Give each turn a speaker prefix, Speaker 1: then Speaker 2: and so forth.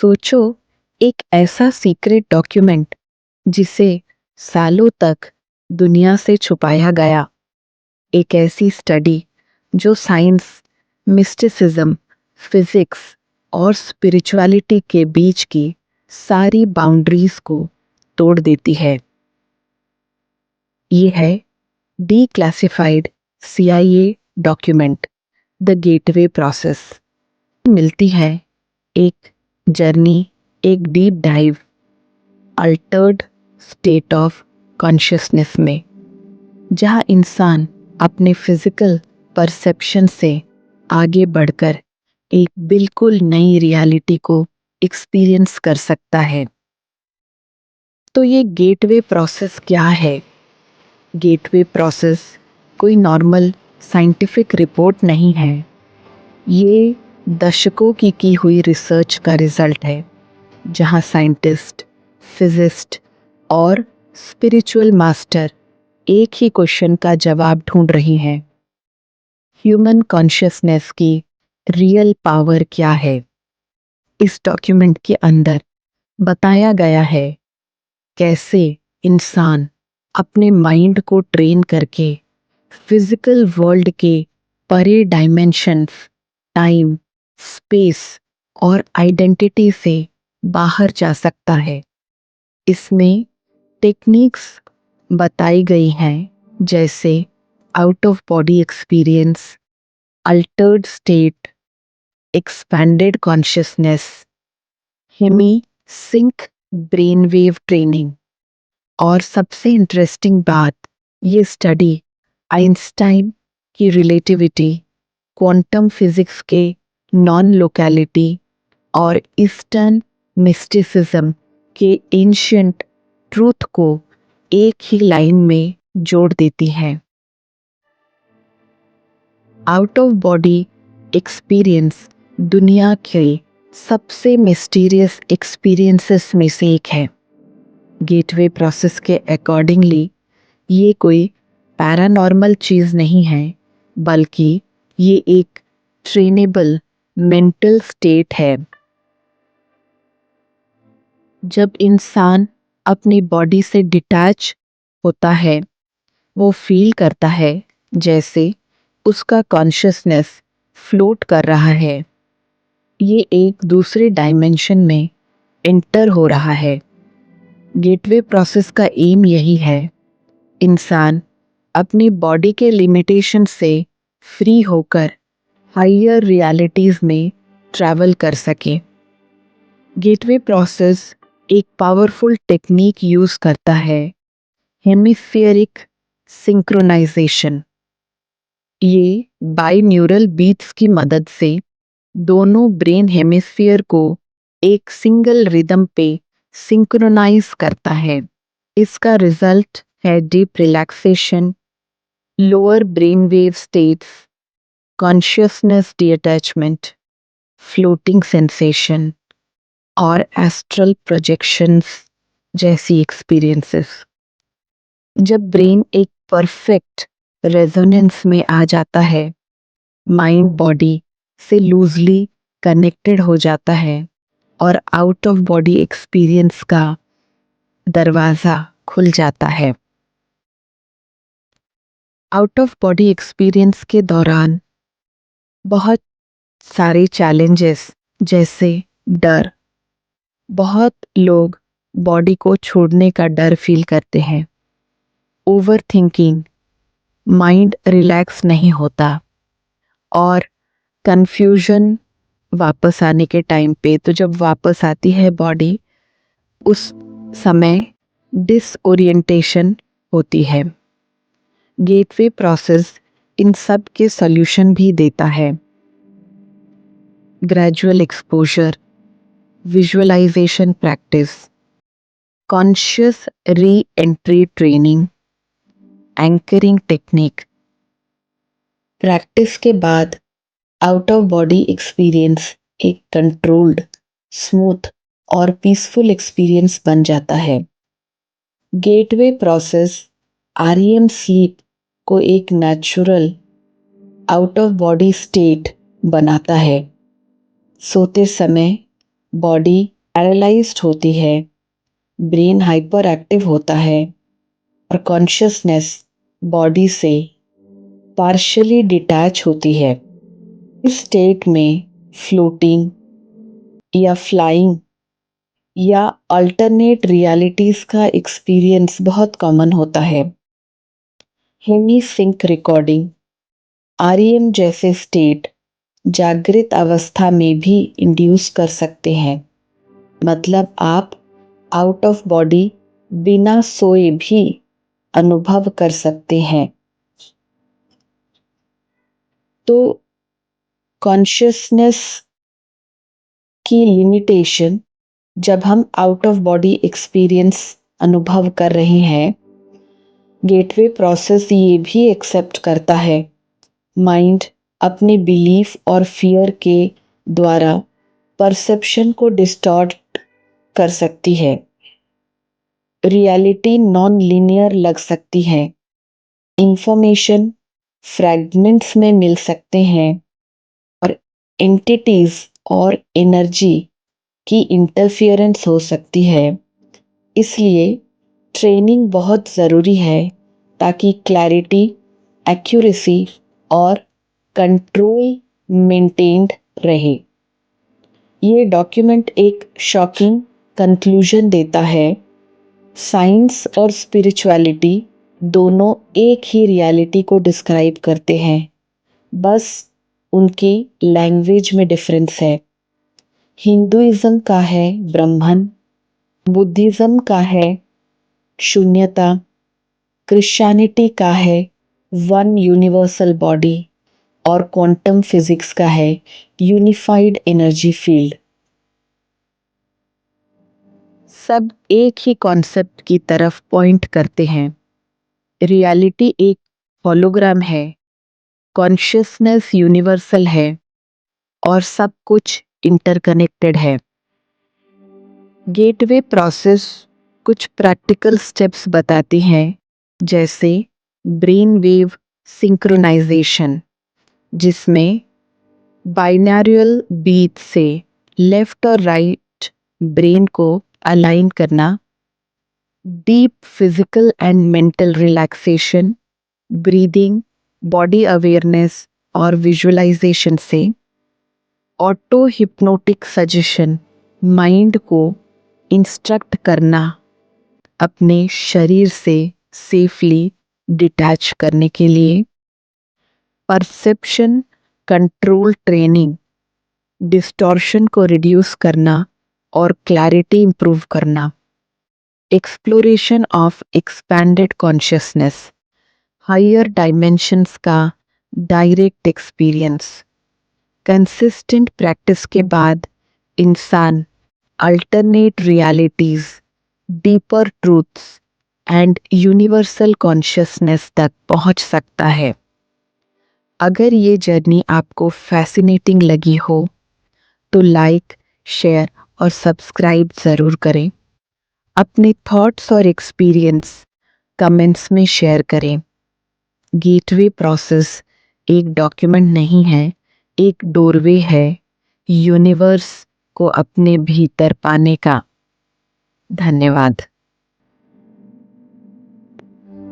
Speaker 1: सोचो, एक ऐसा सीक्रेट डॉक्यूमेंट जिसे सालों तक दुनिया से छुपाया गया। एक ऐसी स्टडी जो साइंस, मिस्टिसिज्म, फिजिक्स और स्पिरिचुअलिटी के बीच की सारी बाउंड्रीज को तोड़ देती है। ये है D classified CIA document, the gateway process. मिलती है एक जर्नी, एक deep dive Altered state of consciousness में, जहाँ इंसान अपने फिजिकल परसेप्शन से आगे बढ़कर एक बिल्कुल नई रियलिटी को एक्सपीरियंस कर सकता है। तो ये गेटवे प्रोसेस क्या है? गेटवे प्रोसेस कोई नॉर्मल साइंटिफिक रिपोर्ट नहीं है। ये दशकों की हुई रिसर्च का रिजल्ट है, जहाँ साइंटिस्ट, फिजिस्ट और स्पिरिचुअल मास्टर एक ही क्वेश्चन का जवाब ढूंढ रही हैं। ह्यूमन कॉन्शियसनेस की रियल पावर क्या है? इस डॉक्यूमेंट के अंदर बताया गया है कैसे इंसान अपने माइंड को ट्रेन करके फिजिकल वर्ल्ड के परे डायमेंशंस, टाइम, स्पेस और आइडेंटिटी से बाहर जा सकता है। इसमें टेक्निक्स बताई गई हैं, जैसे out of body experience, altered state, expanded consciousness, Hemi Sync brain wave training. और सबसे इंटरेस्टिंग बात, ये स्टडी आइंस्टाइन की रिलेटिविटी, क्वांटम फिजिक्स के नॉन लोकैलिटी और ईस्टर्न मिस्टिसिज्म के एंशियंट ट्रूथ को एक ही लाइन में जोड़ देती है। आउट ऑफ बॉडी एक्सपीरियंस दुनिया के सबसे मिस्टीरियस एक्सपीरियंसेस में से एक है। गेटवे प्रोसेस के अकॉर्डिंगली ये कोई पैरानॉर्मल चीज़ नहीं है, बल्कि ये एक ट्रेनेबल मेंटल स्टेट है। जब इंसान अपनी बॉडी से डिटैच होता है, वो फील करता है जैसे उसका कॉन्शियसनेस फ्लोट कर रहा है। ये एक दूसरे डायमेंशन में एंटर हो रहा है। गेटवे प्रोसेस का एम यही है, इंसान अपनी बॉडी के लिमिटेशन से फ्री होकर हायर रियलिटीज में ट्रैवल कर सके। गेटवे प्रोसेस एक पावरफुल टेक्निक यूज करता है, हेमिस्फेरिक सिंक्रोनाइजेशन। ये बाइन्यूरल बीट्स की मदद से दोनों ब्रेन हेमिस्फीयर को एक सिंगल रिदम पे सिंक्रोनाइज करता है। इसका रिजल्ट है deep relaxation, lower brain wave states, consciousness detachment, floating sensation और एस्ट्रल प्रोजेक्शंस जैसी एक्सपीरियंसेस। जब ब्रेन एक परफेक्ट रेजोनेंस में आ जाता है, माइंड बॉडी से लूजली कनेक्टेड हो जाता है और आउट ऑफ बॉडी एक्सपीरियंस का दरवाज़ा खुल जाता है। आउट ऑफ बॉडी एक्सपीरियंस के दौरान बहुत सारे चैलेंजेस, जैसे डर, बहुत लोग बॉडी को छोड़ने का डर फील करते हैं। ओवर थिंकिंग, माइंड रिलैक्स नहीं होता। और कंफ्यूजन वापस आने के टाइम पे, तो जब वापस आती है बॉडी, उस समय डिसओरिएंटेशन होती है। गेटवे प्रोसेस इन सब के सॉल्यूशन भी देता है। Gradual exposure, visualisation practice, conscious re entry training, anchoring technique. Practice के बाद आउट ऑफ बॉडी एक्सपीरियंस एक कंट्रोल्ड, स्मूथ और पीसफुल एक्सपीरियंस बन जाता है। गेटवे प्रोसेस REM स्लीप को एक natural out of body state बनाता है। सोते समय बॉडी पैरालाइज्ड होती है, ब्रेन हाइपर एक्टिव होता है और कॉन्शियसनेस बॉडी से पार्शियली डिटैच होती है। इस स्टेट में फ्लोटिंग या फ्लाइंग या अल्टरनेट रियलिटीज का एक्सपीरियंस बहुत कॉमन होता है। हेमी सिंक रिकॉर्डिंग, आरईएम जैसे स्टेट जागृत अवस्था में भी इंड्यूस कर सकते हैं। मतलब आप आउट ऑफ बॉडी बिना सोए भी अनुभव कर सकते हैं। तो कॉन्शियसनेस की लिमिटेशन, जब हम आउट ऑफ बॉडी एक्सपीरियंस अनुभव कर रहे हैं, गेटवे प्रोसेस ये भी एक्सेप्ट करता है माइंड अपने बिलीफ और फियर के द्वारा परसेप्शन को डिस्टॉर्ट कर सकती है। रियलिटी नॉन लीनियर लग सकती है, इंफॉर्मेशन फ्रैगमेंट्स में मिल सकते हैं और एंटिटीज और एनर्जी की इंटरफियरेंस हो सकती है। इसलिए ट्रेनिंग बहुत ज़रूरी है ताकि क्लैरिटी, एक्यूरेसी और कंट्रोल मेंटेन्ड रहे। ये डॉक्यूमेंट एक शॉकिंग कंक्लूजन देता है, साइंस और स्पिरिचुअलिटी दोनों एक ही रियलिटी को डिस्क्राइब करते हैं, बस उनकी लैंग्वेज में डिफरेंस है। हिंदुइज्म का है ब्रह्मन, बुद्धिज्म का है शून्यता, क्रिश्चियनिटी का है वन यूनिवर्सल बॉडी और क्वांटम फिजिक्स का है यूनिफाइड एनर्जी फील्ड। सब एक ही कॉन्सेप्ट की तरफ पॉइंट करते हैं। रियलिटी एक होलोग्राम है, कॉन्शियसनेस यूनिवर्सल है और सब कुछ इंटरकनेक्टेड है। गेटवे प्रोसेस कुछ प्रैक्टिकल स्टेप्स बताती हैं, जैसे ब्रेन वेव सिंक्रोनाइजेशन, जिसमें बाइनैरियल बीट से लेफ्ट और राइट ब्रेन को अलाइन करना, deep physical and mental relaxation, breathing, body awareness और विजुअलाइजेशन से, ऑटो हिप्नोटिक सजेशन, माइंड को इंस्ट्रक्ट करना अपने शरीर से सेफली डिटैच करने के लिए, परसेप्शन कंट्रोल ट्रेनिंग, डिस्टॉर्शन को रिड्यूस करना और क्लैरिटी इंप्रूव करना, exploration of expanded consciousness, higher dimensions का डायरेक्ट एक्सपीरियंस। कंसिस्टेंट प्रैक्टिस के बाद इंसान alternate realities, deeper truths and universal consciousness तक पहुंच सकता है। अगर ये जर्नी आपको फैसिनेटिंग लगी हो तो लाइक, शेयर और सब्सक्राइब ज़रूर करें। अपने थॉट्स और एक्सपीरियंस कमेंट्स में शेयर करें। गेटवे प्रोसेस एक डॉक्यूमेंट नहीं है, एक डोरवे है यूनिवर्स को अपने भीतर पाने का। धन्यवाद।